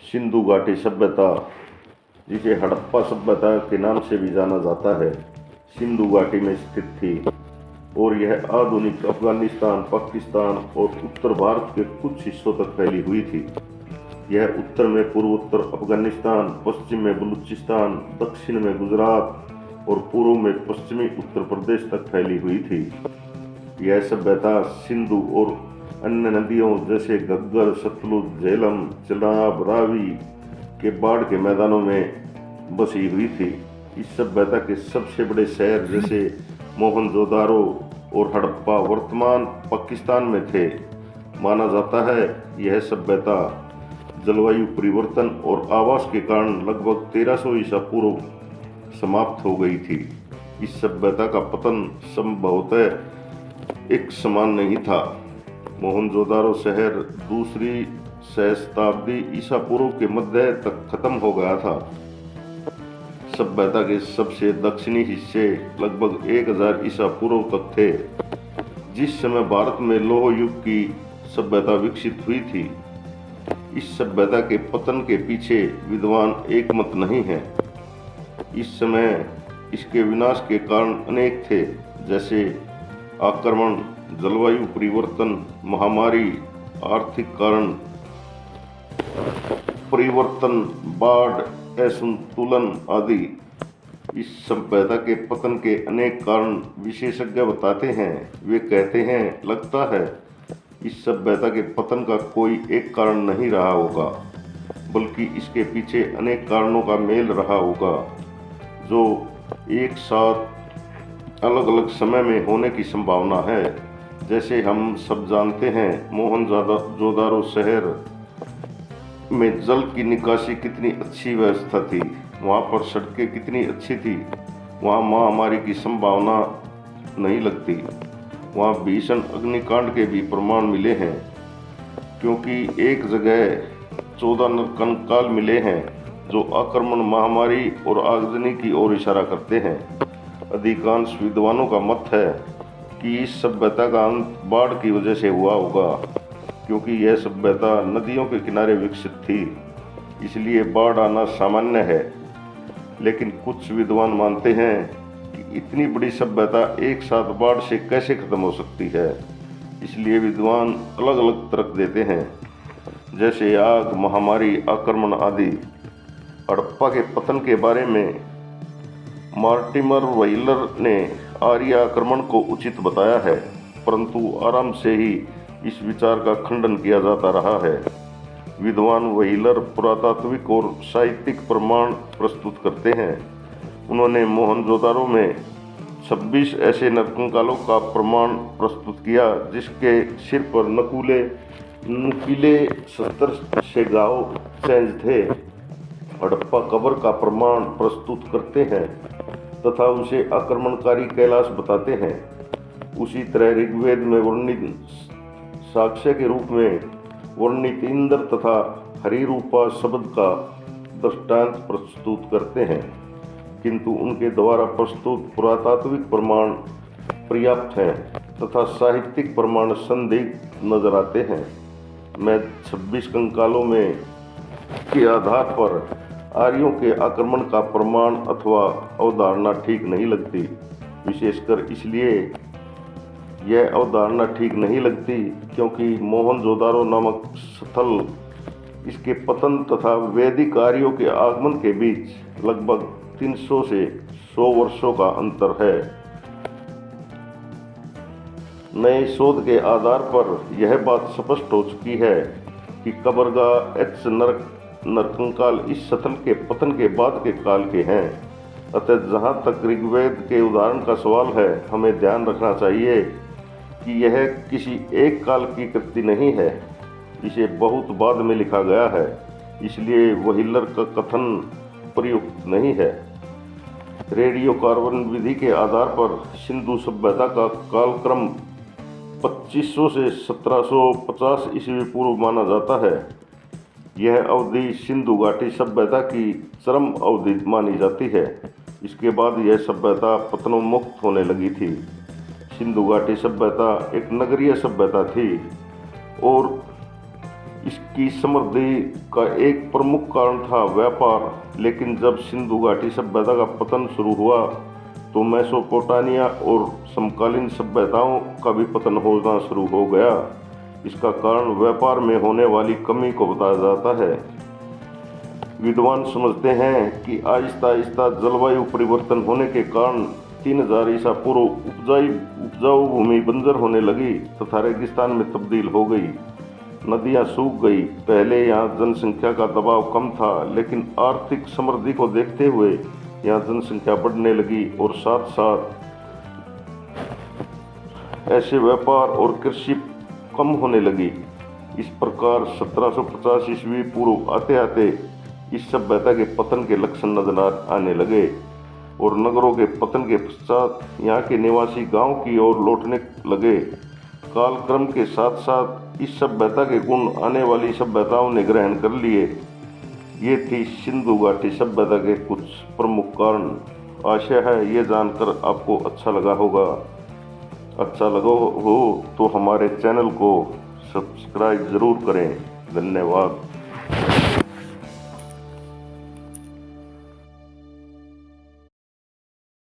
सिंधु घाटी सभ्यता, जिसे हड़प्पा सभ्यता के नाम से भी जाना जाता है, सिंधु घाटी में स्थित थी और यह आधुनिक अफगानिस्तान, पाकिस्तान और उत्तर भारत के कुछ हिस्सों तक फैली हुई थी। यह उत्तर में पूर्वोत्तर अफगानिस्तान, पश्चिम में बलूचिस्तान, दक्षिण में गुजरात और पूर्व में पश्चिमी उत्तर प्रदेश तक फैली हुई थी। यह सभ्यता सिंधु और अन्य नदियों जैसे घग्गर, सतलुज, झेलम, चेनाब, रावी के बाढ़ के मैदानों में बसी हुई थी। इस सभ्यता के सबसे बड़े शहर जैसे मोहनजोदारो और हड़प्पा वर्तमान पाकिस्तान में थे। माना जाता है यह सभ्यता जलवायु परिवर्तन और आवास के कारण लगभग 1300 ईसा पूर्व समाप्त हो गई थी। इस सभ्यता का पतन संभवतः एक समान नहीं था। मोहनजोदारो शहर दूसरी सहस्त्राब्दी ईसा पूर्व के मध्य तक खत्म हो गया था। सभ्यता के सबसे दक्षिणी हिस्से लगभग 1000 ईसा पूर्व तक थे, जिस समय भारत में लौह युग की सभ्यता विकसित हुई थी। इस सभ्यता के पतन के पीछे विद्वान एकमत नहीं है। इस समय इसके विनाश के कारण अनेक थे, जैसे आक्रमण, जलवायु परिवर्तन, महामारी, आर्थिक कारण परिवर्तन, बाढ़, असंतुलन आदि। इस सभ्यता के पतन के अनेक कारण विशेषज्ञ बताते हैं। वे कहते हैं, लगता है इस सभ्यता के पतन का कोई एक कारण नहीं रहा होगा, बल्कि इसके पीछे अनेक कारणों का मेल रहा होगा, जो एक साथ अलग अलग समय में होने की संभावना है। जैसे हम सब जानते हैं, मोहनजोदारो शहर में जल की निकासी कितनी अच्छी व्यवस्था थी, वहाँ पर सड़कें कितनी अच्छी थी, वहाँ महामारी की संभावना नहीं लगती। वहाँ भीषण अग्निकांड के भी प्रमाण मिले हैं, क्योंकि एक जगह 14 नरकंकाल मिले हैं जो आक्रमण, महामारी और आगजनी की ओर इशारा करते हैं। अधिकांश विद्वानों का मत है कि इस सभ्यता का अंत बाढ़ की वजह से हुआ होगा, क्योंकि यह सभ्यता नदियों के किनारे विकसित थी, इसलिए बाढ़ आना सामान्य है। लेकिन कुछ विद्वान मानते हैं कि इतनी बड़ी सभ्यता एक साथ बाढ़ से कैसे खत्म हो सकती है, इसलिए विद्वान अलग अलग तर्क देते हैं, जैसे आग, महामारी, आक्रमण आदि। हड़प्पा के पतन के बारे में मॉर्टिमर व्हीलर ने आर्य आक्रमण को उचित बताया है, परंतु आरंभ से ही इस विचार का खंडन किया जाता रहा है। विद्वान व्हीलर पुरातात्विक और साहित्यिक प्रमाण प्रस्तुत करते हैं। उन्होंने मोहनजोदारो में 26 ऐसे नरकंकालों का प्रमाण प्रस्तुत किया, जिसके सिर पर नुकीले 70 से घाव चिन्ह थे। हड़प्पा कब्र का प्रमाण प्रस्तुत करते हैं तथा उसे आक्रमणकारी कैलाश बताते हैं। उसी तरह ऋग्वेद में वर्णित साक्ष्य के रूप में वर्णित इंद्र तथा हरिरूपा शब्द का दृष्टांत प्रस्तुत करते हैं, किंतु उनके द्वारा प्रस्तुत पुरातात्विक प्रमाण पर्याप्त हैं तथा साहित्यिक प्रमाण संदिग्ध नजर आते हैं। मैं 26 कंकालों में के आधार पर आर्यों के आक्रमण का प्रमाण अथवा अवधारणा ठीक नहीं लगती। विशेषकर इसलिए यह अवधारणा ठीक नहीं लगती क्योंकि मोहनजोदारो नामक स्थल, इसके पतन तथा वैदिक आर्यों के आगमन के बीच लगभग 300 से 100 वर्षों का अंतर है। नए शोध के आधार पर यह बात स्पष्ट हो चुकी है कि कबरगाह एच नरकंकाल इस स्थल के पतन के बाद के काल के हैं। अतः जहाँ तक ऋग्वेद के उदाहरण का सवाल है, हमें ध्यान रखना चाहिए कि यह किसी एक काल की कृति नहीं है, इसे बहुत बाद में लिखा गया है, इसलिए व्हीलर का कथन प्रयुक्त नहीं है। रेडियो कार्बन विधि के आधार पर सिंधु सभ्यता का कालक्रम 2500 से 1750 ईस्वी पूर्व माना जाता है। यह अवधि सिंधु घाटी सभ्यता की चरम अवधि मानी जाती है। इसके बाद यह सभ्यता पतनोन्मुख होने लगी थी। सिंधु घाटी सभ्यता एक नगरीय सभ्यता थी और की समृद्धि का एक प्रमुख कारण था व्यापार, लेकिन जब सिंधु घाटी सभ्यता का पतन शुरू हुआ तो मेसोपोटामिया और समकालीन सभ्यताओं का भी पतन होना शुरू हो गया। इसका कारण व्यापार में होने वाली कमी को बताया जाता है। विद्वान समझते हैं कि आहिस्ता आहिस्ता जलवायु परिवर्तन होने के कारण 3000 ईसा पूर्व उपजाऊ भूमि बंजर होने लगी तथा रेगिस्तान में तब्दील हो गई। नदियां सूख गई। पहले यहाँ जनसंख्या का दबाव कम था, लेकिन आर्थिक समृद्धि को देखते हुए यहाँ जनसंख्या बढ़ने लगी और साथ साथ ऐसे व्यापार और कृषि कम होने लगी। इस प्रकार 1750 ईस्वी पूर्व आते आते इस सभ्यता के पतन के लक्षण नजर आने लगे और नगरों के पतन के पश्चात यहाँ के निवासी गांव की ओर लौटने लगे। कालक्रम के साथ साथ इस सभ्यता के गुण आने वाली सभ्यताओं ने ग्रहण कर लिए। ये थी सिंधु घाटी सभ्यता के कुछ प्रमुख कारण। आशा है ये जानकर आपको अच्छा लगा होगा। अच्छा लगा हो तो हमारे चैनल को सब्सक्राइब ज़रूर करें। धन्यवाद।